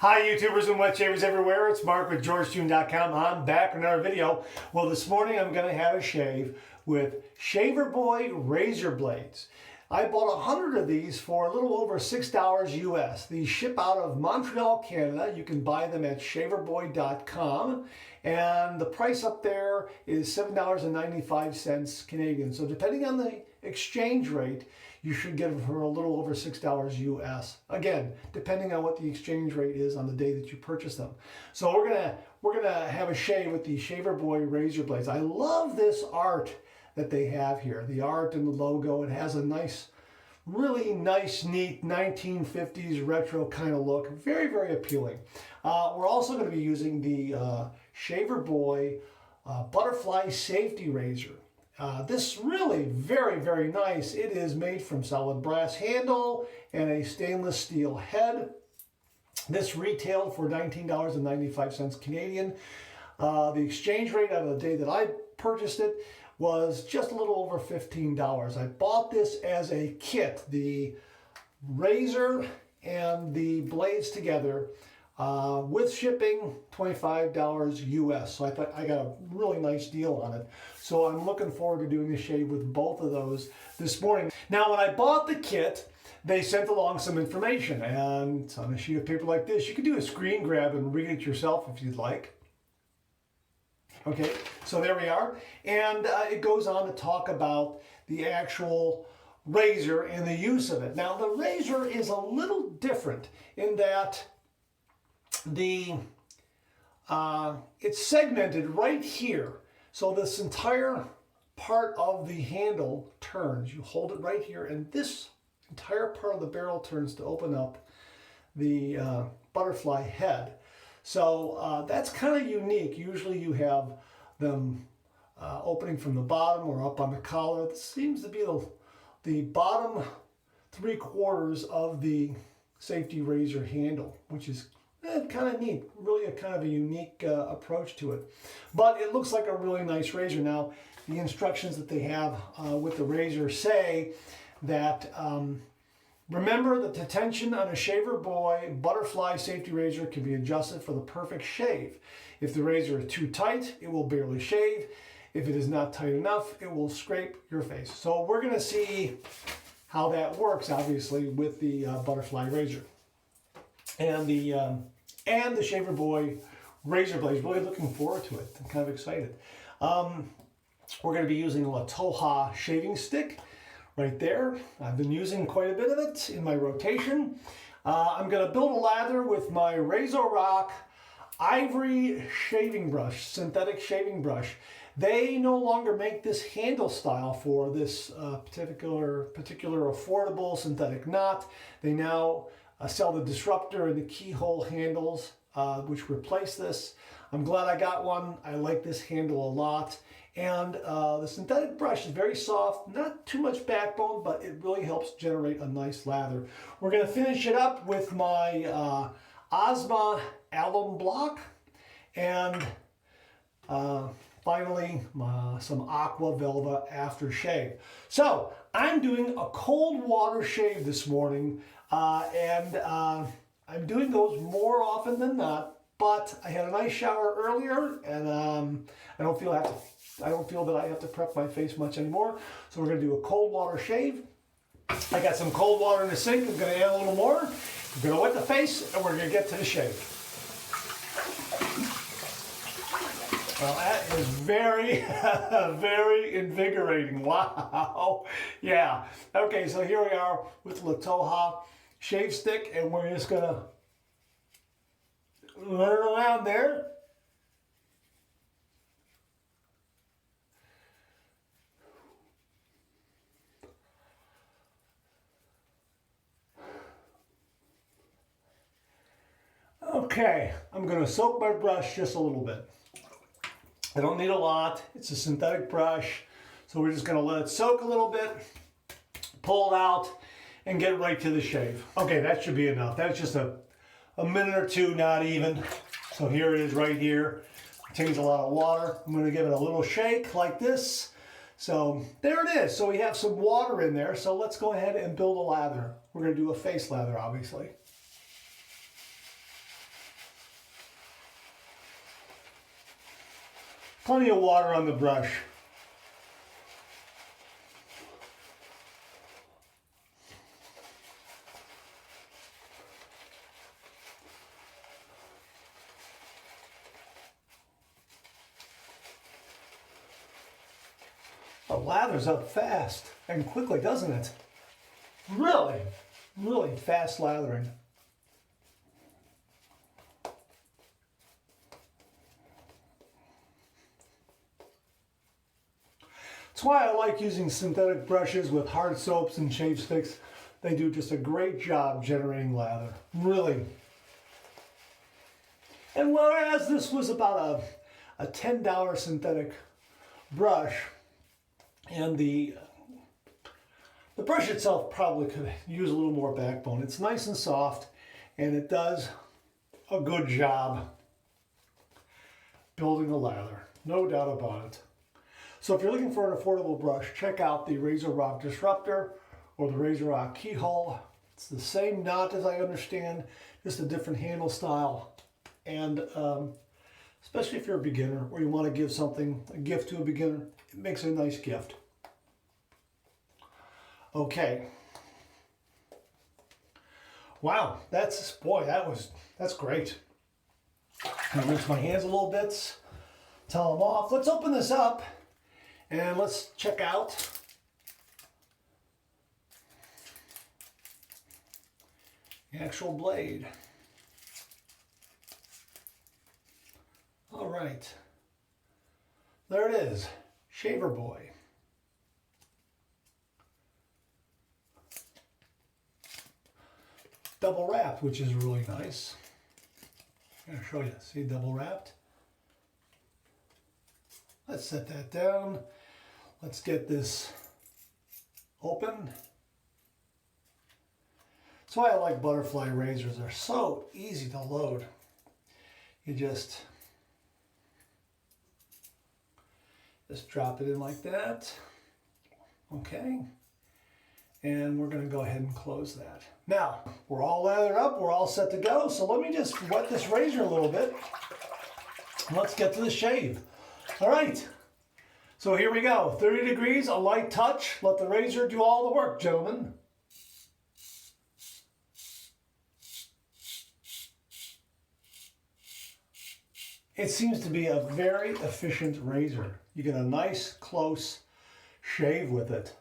Hi YouTubers and wet shavers everywhere, it's Mark with GeorgeTune.com. I'm back with another video. Well, this morning I'm going to have a shave with Shaver Boy razor blades. I bought 100 of these for a little over $6 US. These ship out of Montreal, Canada. You can buy them at shaverboy.com, and the price up there is $7.95 Canadian. So depending on the exchange rate, you should get them for a little over $6 US. Again, depending on what the exchange rate is on the day that you purchase them. So we're gonna have a shave with the Shaver Boy razor blades. I love this art that they have here. The art and the logo. It has a nice, really nice, neat 1950s retro kind of look. Very, very appealing. We're also going to be using the Shaver Boy butterfly safety razor. This really very, very nice. It is made from solid brass handle and a stainless steel head. This retailed for $19.95 Canadian. The exchange rate on the day that I purchased it was just a little over $15. I bought this as a kit, the razor and the blades together, with shipping, $25 US. So I thought I got a really nice deal on it. So I'm looking forward to doing the shave with both of those this morning. Now, when I bought the kit, they sent along some information, and it's on a sheet of paper like this. You can do a screen grab and read it yourself if you'd like. Okay, so there we are. And it goes on to talk about the actual razor and the use of it. Now, the razor is a little different in that it's segmented right here. So this entire part of the handle turns. You hold it right here, and this entire part of the barrel turns to open up the butterfly head. So that's kind of unique. Usually you have them opening from the bottom or up on the collar. This seems to be the bottom 3/4 of the safety razor handle, which is kind of neat. Really a kind of a unique approach to it. But it looks like a really nice razor. Now, the instructions that they have with the razor say that remember that the tension on a Shaver Boy butterfly safety razor can be adjusted for the perfect shave. If the razor is too tight, it will barely shave. If it is not tight enough, it will scrape your face. So we're going to see how that works, obviously, with the butterfly razor and the Shaver Boy razor blades. Really looking forward to it. I'm kind of excited. We're going to be using a La Toja shaving stick. Right there. I've been using quite a bit of it in my rotation. I'm going to build a lather with my RazoRock Ivory shaving brush, synthetic shaving brush. They no longer make this handle style for this particular affordable synthetic knot. They now sell the disruptor and the keyhole handles, which replace this. I'm glad I got one. I like this handle a lot. And the synthetic brush is very soft, not too much backbone, but it really helps generate a nice lather. We're going to finish it up with my Osma alum block, and finally some Aqua Velva aftershave. So I'm doing a cold water shave this morning, and I'm doing those more often than not. But I had a nice shower earlier, and I don't feel that I have to prep my face much anymore. So we're going to do a cold water shave. I got some cold water in the sink. I'm going to add a little more. We're going to wet the face, and we're going to get to the shave. Well, that is very, very invigorating. Wow. Yeah. Okay, so here we are with La Toja shave stick, and we're just going to run it around there. Okay, I'm going to soak my brush just a little bit. I don't need a lot. It's a synthetic brush, so we're just going to let it soak a little bit, pull it out, and get right to the shave. Okay, that should be enough. That's just a minute or two, not even. So here it is right here. It takes a lot of water. I'm going to give it a little shake like this. So there it is. So we have some water in there. So let's go ahead and build a lather. We're going to do a face lather, obviously. Plenty of water on the brush. The lathers up fast and quickly, doesn't it? Really, really fast lathering. That's why I like using synthetic brushes with hard soaps and shave sticks. They do just a great job generating lather, really. And whereas this was about a $10 synthetic brush, and the brush itself probably could use a little more backbone. It's nice and soft, and it does a good job building a lather, no doubt about it. So if you're looking for an affordable brush, check out the RazoRock Disruptor or the RazoRock Keyhole. It's the same knot as I understand, just a different handle style. And especially if you're a beginner or you want to give something, a gift to a beginner, it makes a nice gift. Okay. Wow, that's great. I'm gonna rinse my hands a little bit, towel them off. Let's open this up and let's check out the actual blade. All right, there it is, Shaver Boy. Double wrapped, which is really nice. I'm going to show you. See, double wrapped. Let's set that down. Let's get this open. That's why I like butterfly razors. They're so easy to load. You just drop it in like that. Okay. And we're going to go ahead and close that. Now, we're all lathered up, we're all set to go, so let me just wet this razor a little bit. Let's get to the shave. All right, so here we go. 30 degrees, a light touch. Let the razor do all the work, gentlemen. It seems to be a very efficient razor. You get a nice, close shave with it.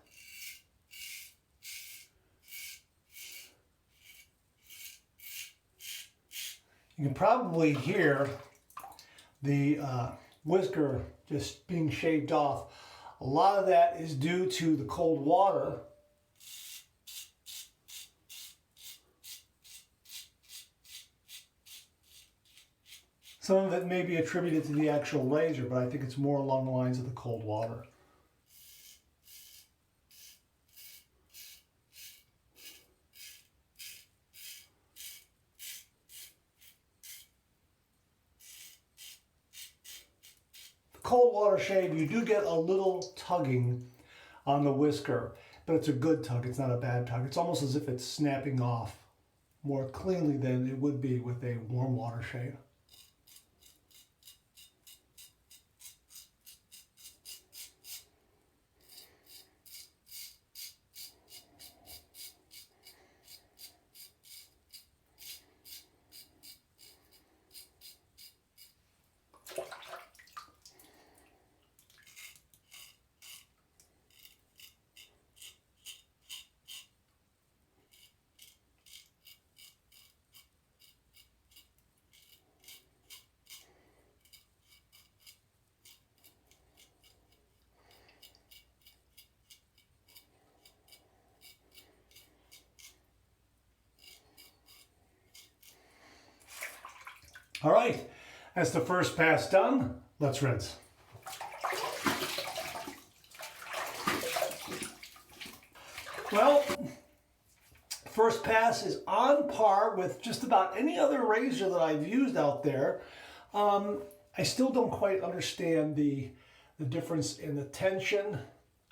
You can probably hear the whisker just being shaved off. A lot of that is due to the cold water. Some of it may be attributed to the actual razor, but I think it's more along the lines of the cold water. Cold water shave, you do get a little tugging on the whisker, but it's a good tug. It's not a bad tug. It's almost as if it's snapping off more cleanly than it would be with a warm water shave. All right, that's the first pass done. Let's rinse. Well, first pass is on par with just about any other razor that I've used out there. I still don't quite understand the difference in the tension.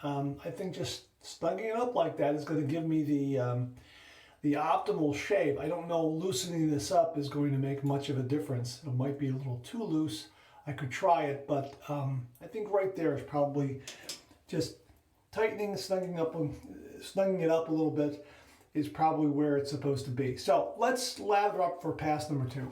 I think just snugging it up like that is going to give me the optimal shave. I don't know, loosening this up is going to make much of a difference. It might be a little too loose. I could try it, but I think right there is probably just tightening, snugging it up a little bit is probably where it's supposed to be. So let's lather up for pass number 2.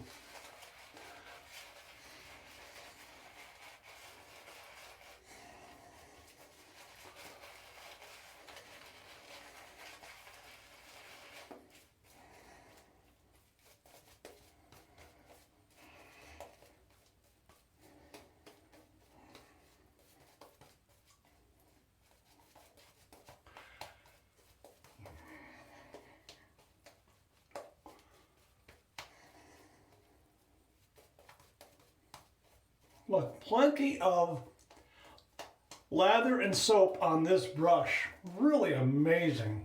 Look, plenty of lather and soap on this brush. Really amazing.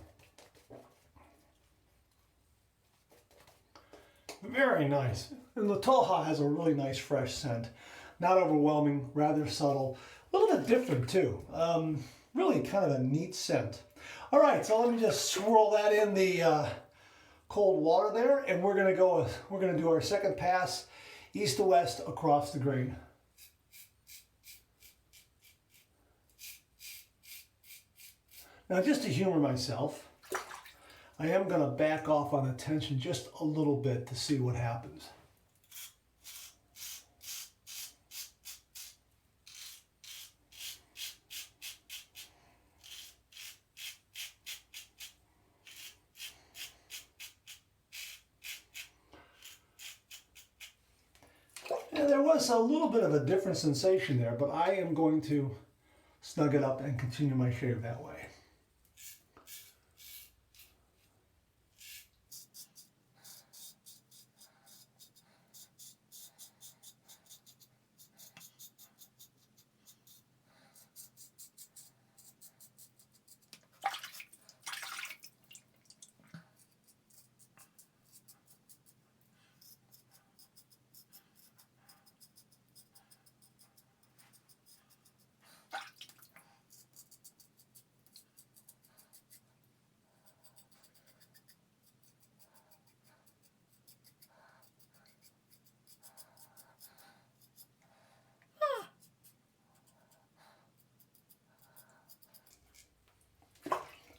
Very nice. And the Toha has a really nice fresh scent. Not overwhelming, rather subtle. A little bit different too. Really kind of a neat scent. All right, so let me just swirl that in the cold water there, and we're gonna do our second pass, east to west across the grain. Now, just to humor myself, I am going to back off on the tension just a little bit to see what happens. And there was a little bit of a different sensation there, but I am going to snug it up and continue my shave that way.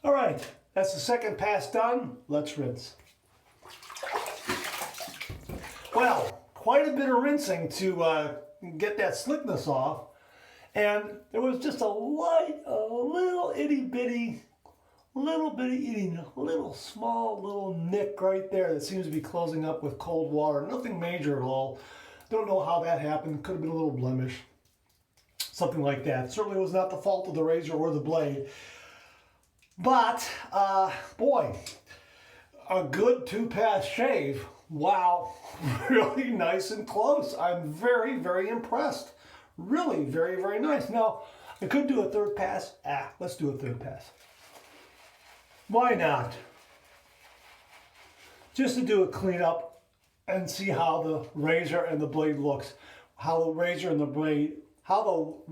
All right, that's the second pass done. Let's rinse. Well, quite a bit of rinsing to get that slickness off. And there was just a little small nick right there that seems to be closing up with cold water. Nothing major at all. Don't know how that happened. Could have been a little blemish. Something like that. Certainly was not the fault of the razor or the blade. But, boy, a good 2-pass shave. Wow, really nice and close. I'm very, very impressed. Really very, very nice. Now, I could do a third pass. Let's do a third pass. Why not? Just to do a cleanup and see how the razor and the blade looks. How the razor and the blade, I'll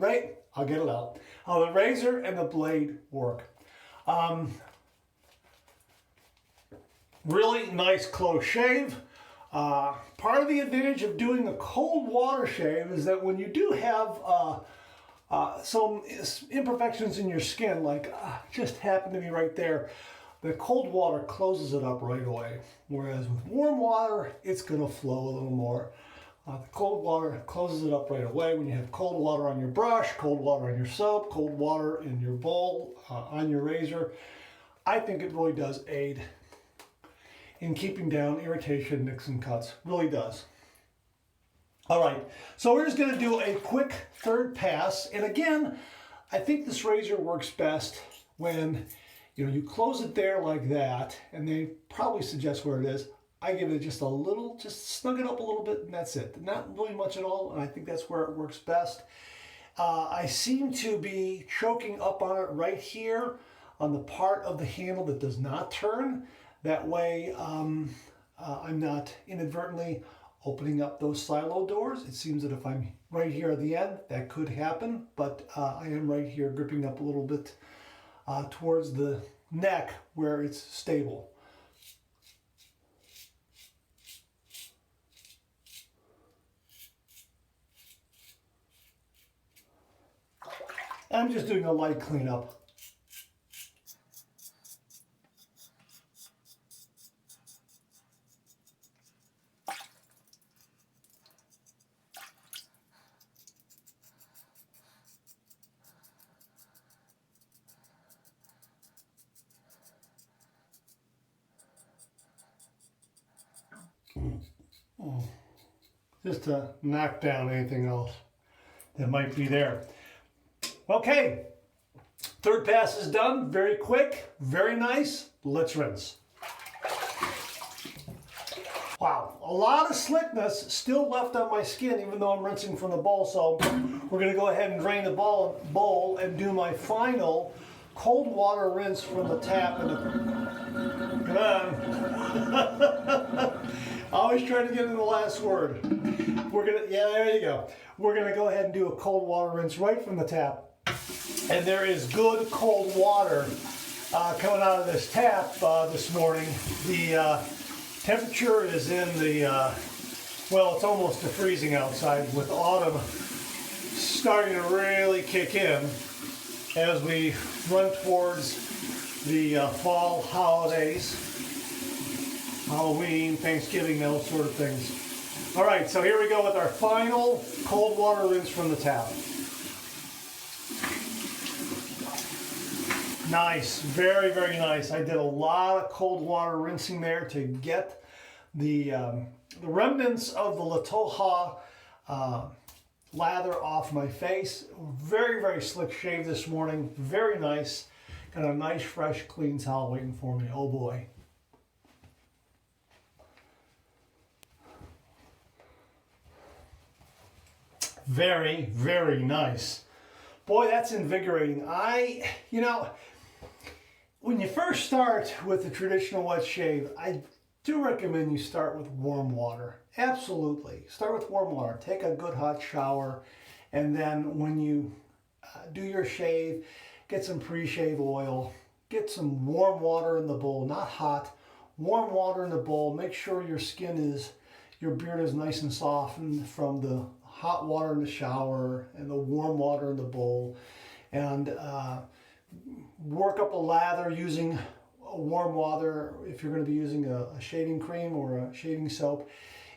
get it out. How the razor and the blade work. Really nice close shave. Part of the advantage of doing a cold water shave is that when you do have some imperfections in your skin, like just happened to be right there, the cold water closes it up right away. Whereas with warm water, it's going to flow a little more. The cold water closes it up right away. When you have cold water on your brush, cold water on your soap, cold water in your bowl, on your razor, I think it really does aid in keeping down irritation, nicks, and cuts. Really does. All right, so we're just going to do a quick third pass. And again, I think this razor works best when you close it there like that, and they probably suggest where it is. I give it just a little, just snug it up a little bit, and that's it. Not really much at all, and I think that's where it works best. I seem to be choking up on it right here on the part of the handle that does not turn. That way, I'm not inadvertently opening up those silo doors. It seems that if I'm right here at the end, that could happen, but I am right here gripping up a little bit towards the neck where it's stable. I'm just doing a light cleanup. Just to knock down anything else that might be there. Okay, third pass is done. Very quick, very nice. Let's rinse. Wow, a lot of slickness still left on my skin even though I'm rinsing from the bowl. So we're gonna go ahead and drain the bowl and do my final cold water rinse from the tap. Come on. Always trying to get in the last word. Yeah, there you go. We're gonna go ahead and do a cold water rinse right from the tap. And there is good cold water coming out of this tap this morning. The temperature is in the, well, it's almost to freezing outside with autumn starting to really kick in as we run towards the fall holidays. Halloween, Thanksgiving, those sort of things. All right, so here we go with our final cold water rinse from the tap. Nice, very, very nice. I did a lot of cold water rinsing there to get the remnants of the Latoha lather off my face. Very, very slick shave this morning. Very nice. Got a nice, fresh, clean towel waiting for me. Oh boy. Very, very nice. Boy, that's invigorating. You know, when you first start with the traditional wet shave, I do recommend you start with warm water. Absolutely. Start with warm water. Take a good hot shower. And then when you do your shave, get some pre-shave oil. Get some warm water in the bowl, not hot. Warm water in the bowl. Make sure your beard is nice and softened from the hot water in the shower and the warm water in the bowl, and work up a lather using warm water if you're going to be using a shaving cream or a shaving soap.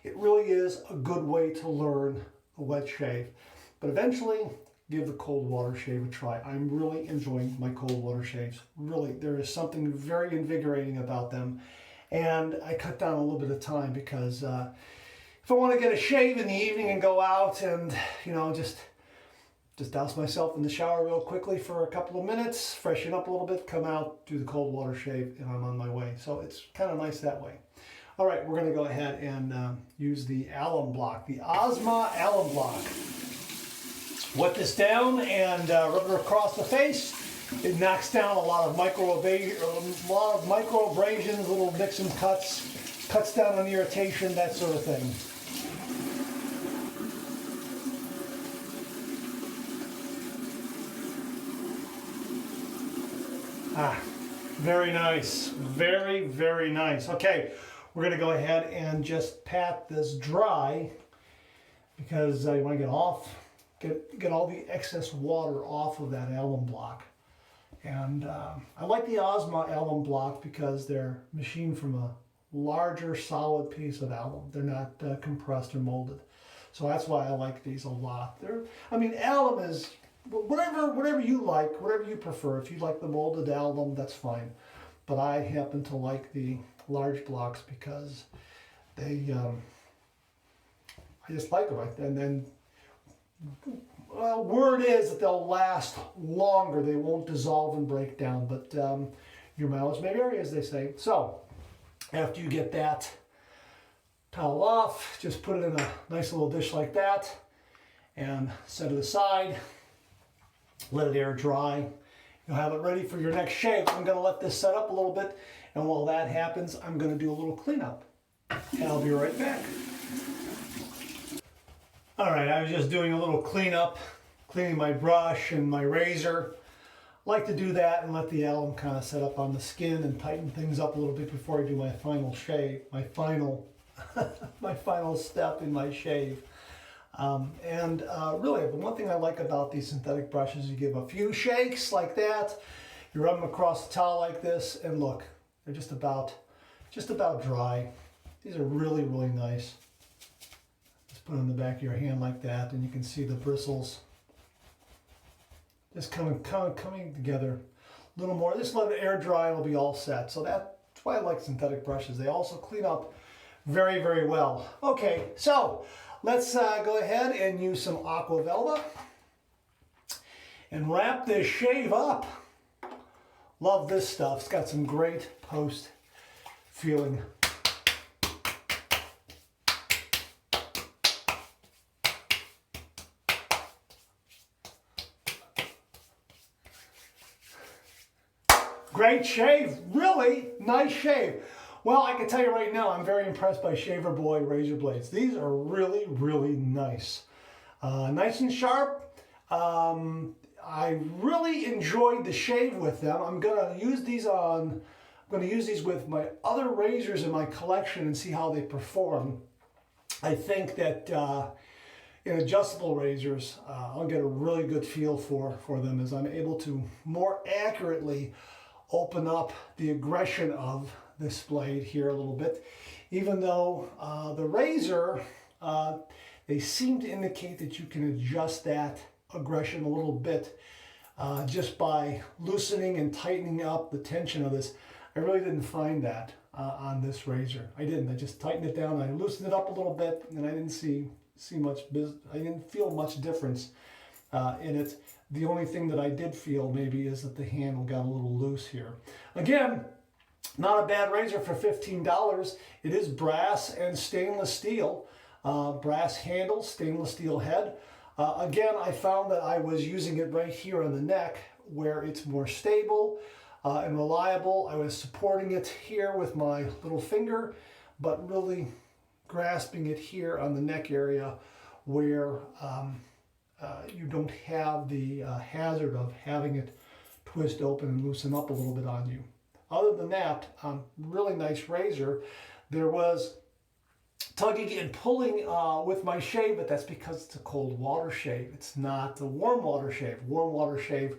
It really is a good way to learn a wet shave, but eventually give the cold water shave a try. I'm really enjoying my cold water shaves. Really, there is something very invigorating about them, and I cut down a little bit of time because if I want to get a shave in the evening and go out and, you know, just douse myself in the shower real quickly for a couple of minutes, freshen up a little bit, come out, do the cold water shave, and I'm on my way. So it's kind of nice that way. All right, we're going to go ahead and use the alum block, the Osma alum block. Wet this down and rub it across the face. It knocks down a lot of micro abrasions, little nicks and cuts down on irritation, that sort of thing. Very nice. Very, very nice. Okay, we're going to go ahead and just pat this dry because you want to get all the excess water off of that alum block. And I like the Osma alum block because they're machined from a larger, solid piece of alum. They're not compressed or molded. So that's why I like these a lot. Alum is whatever you like, whatever you prefer. If you like the molded alum, that's fine. But I happen to like the large blocks because I just like them. And then, well, word is that they'll last longer. They won't dissolve and break down. But your mileage may vary, as they say. So after you get that towel off, just put it in a nice little dish like that and set it aside. Let it air dry. You'll have it ready for your next shave. I'm going to let this set up a little bit, and while that happens, I'm going to do a little cleanup. And I'll be right back. All right, I was just doing a little cleanup, cleaning my brush and my razor. I like to do that and let the alum kind of set up on the skin and tighten things up a little bit before I do my final shave, my final step in my shave. Really, the one thing I like about these synthetic brushes, you give a few shakes like that, you rub them across the towel like this, and look, they're just about dry. These are really, really nice. Just put it on the back of your hand like that, and you can see the bristles just coming together a little more. Just let it air dry, it'll be all set. So that's why I like synthetic brushes. They also clean up very, very well. Okay, so let's go ahead and use some Aqua Velva and wrap this shave up. Love this stuff. It's got some great post feeling. Great shave, really nice shave. Well, I can tell you right now, I'm very impressed by Shaver Boy razor blades. These are really, really nice. Nice and sharp. I really enjoyed the shave with them. I'm gonna use these with my other razors in my collection and see how they perform. I think that in adjustable razors, I'll get a really good feel for them as I'm able to more accurately open up the aggression of this blade here a little bit. Even though the razor, they seem to indicate that you can adjust that aggression a little bit just by loosening and tightening up the tension of this. I really didn't find that on this razor. I didn't. I just tightened it down. I loosened it up a little bit, and I didn't see much. I didn't feel much difference in it. The only thing that I did feel maybe is that the handle got a little loose here. Again, not a bad razor for $15. It is brass and stainless steel. Brass handle, stainless steel head. Again, I found that I was using it right here on the neck where it's more stable and reliable. I was supporting it here with my little finger, but really grasping it here on the neck area where you don't have the hazard of having it twist open and loosen up a little bit on you. Other than that, really nice razor. There was tugging and pulling with my shave, but that's because it's a cold water shave. It's not a warm water shave. Warm water shave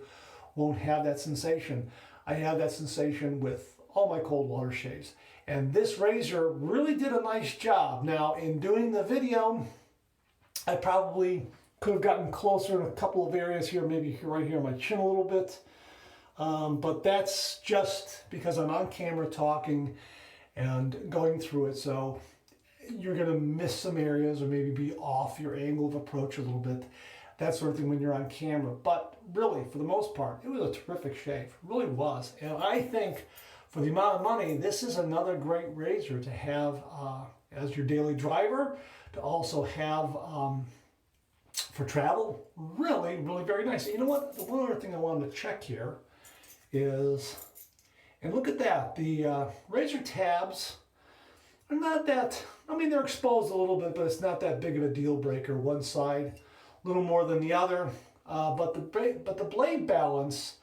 won't have that sensation. I have that sensation with all my cold water shaves. And this razor really did a nice job. Now, in doing the video, I probably could have gotten closer in a couple of areas here, maybe right here on my chin a little bit. But that's just because I'm on camera talking and going through it. So you're going to miss some areas or maybe be off your angle of approach a little bit. That sort of thing when you're on camera. But really, for the most part, it was a terrific shave. It really was. And I think for the amount of money, this is another great razor to have as your daily driver, to also have for travel. Really, really very nice. You know what? The one other thing I wanted to check here is, and look at that, the razor tabs are not that, I mean, they're exposed a little bit, but it's not that big of a deal breaker. One side a little more than the other, but the blade balance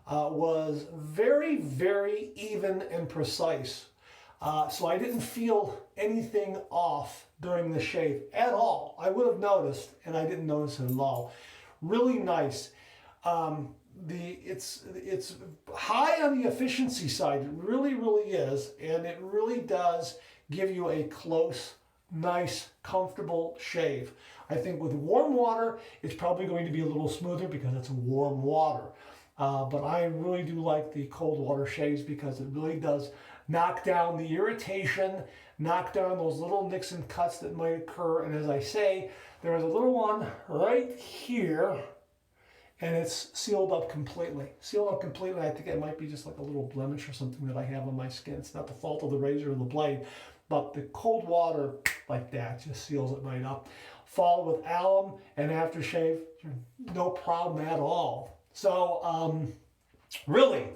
was very, very even and precise. So I didn't feel anything off during the shave at all. I would have noticed, and I didn't notice it at all. Really nice. It's high on the efficiency side. It really, really is, and it really does give you a close, nice, comfortable shave. I think with warm water, it's probably going to be a little smoother because it's warm water. But I really do like the cold water shaves because it really does knock down the irritation, knock down those little nicks and cuts that might occur. And as I say, there is a little one right here, and it's sealed up completely. Sealed up completely. I think it might be just like a little blemish or something that I have on my skin. It's not the fault of the razor or the blade, but the cold water like that just seals it right up. Followed with alum and aftershave, no problem at all. So really,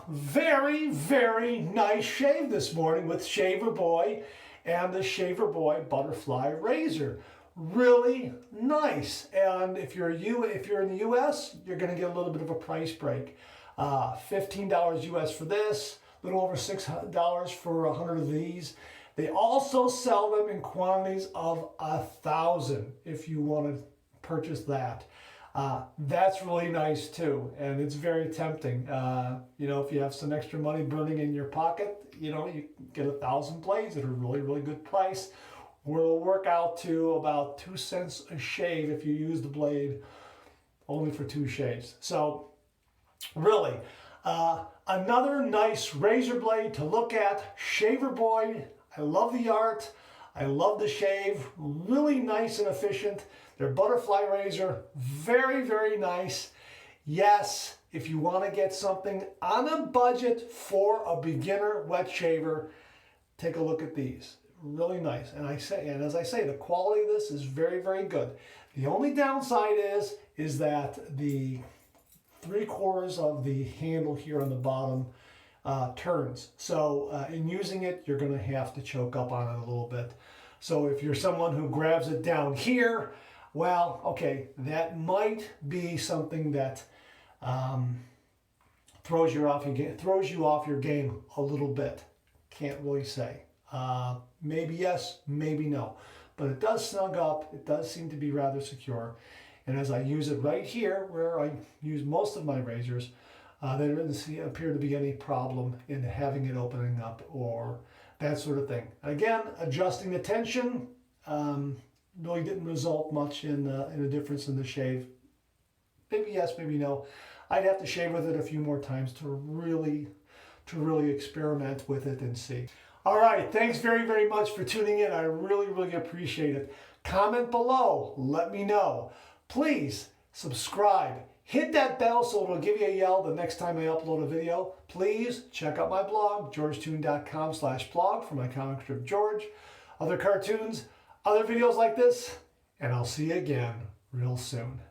very, very nice shave this morning with Shaver Boy and the Shaver Boy Butterfly Razor. Really nice. And if you're in the US, you're going to get a little bit of a price break. $15 US for this, a little over $6 for 100 of these. They also sell them in quantities of 1,000 if you want to purchase that. That's really nice too, and it's very tempting. If you have some extra money burning in your pocket, you get 1,000 blades at a really, really good price. Will work out to about 2 cents a shave if you use the blade only for 2 shaves. So really, another nice razor blade to look at. Shaver Boy. I love the art. I love the shave. Really nice and efficient. Their butterfly razor, very, very nice. Yes, if you want to get something on a budget for a beginner wet shaver, take a look at these. Really nice. And as I say, the quality of this is very, very good. The only downside is that the 3/4 of the handle here on the bottom turns. So in using it, you're going to have to choke up on it a little bit. So if you're someone who grabs it down here, well, okay, that might be something that throws you off your game a little bit. Can't really say. Maybe yes, maybe no. But it does snug up. It does seem to be rather secure. And as I use it right here, where I use most of my razors, there doesn't appear to be any problem in having it opening up or that sort of thing. Again, adjusting the tension really didn't result much in a difference in the shave. Maybe yes, maybe no. I'd have to shave with it a few more times to really experiment with it and see. All right, thanks very, very much for tuning in. I really, really appreciate it. Comment below, let me know. Please subscribe. Hit that bell so it'll give you a yell the next time I upload a video. Please check out my blog, georgetoon.com/blog for my comic strip George, other cartoons, other videos like this, and I'll see you again real soon.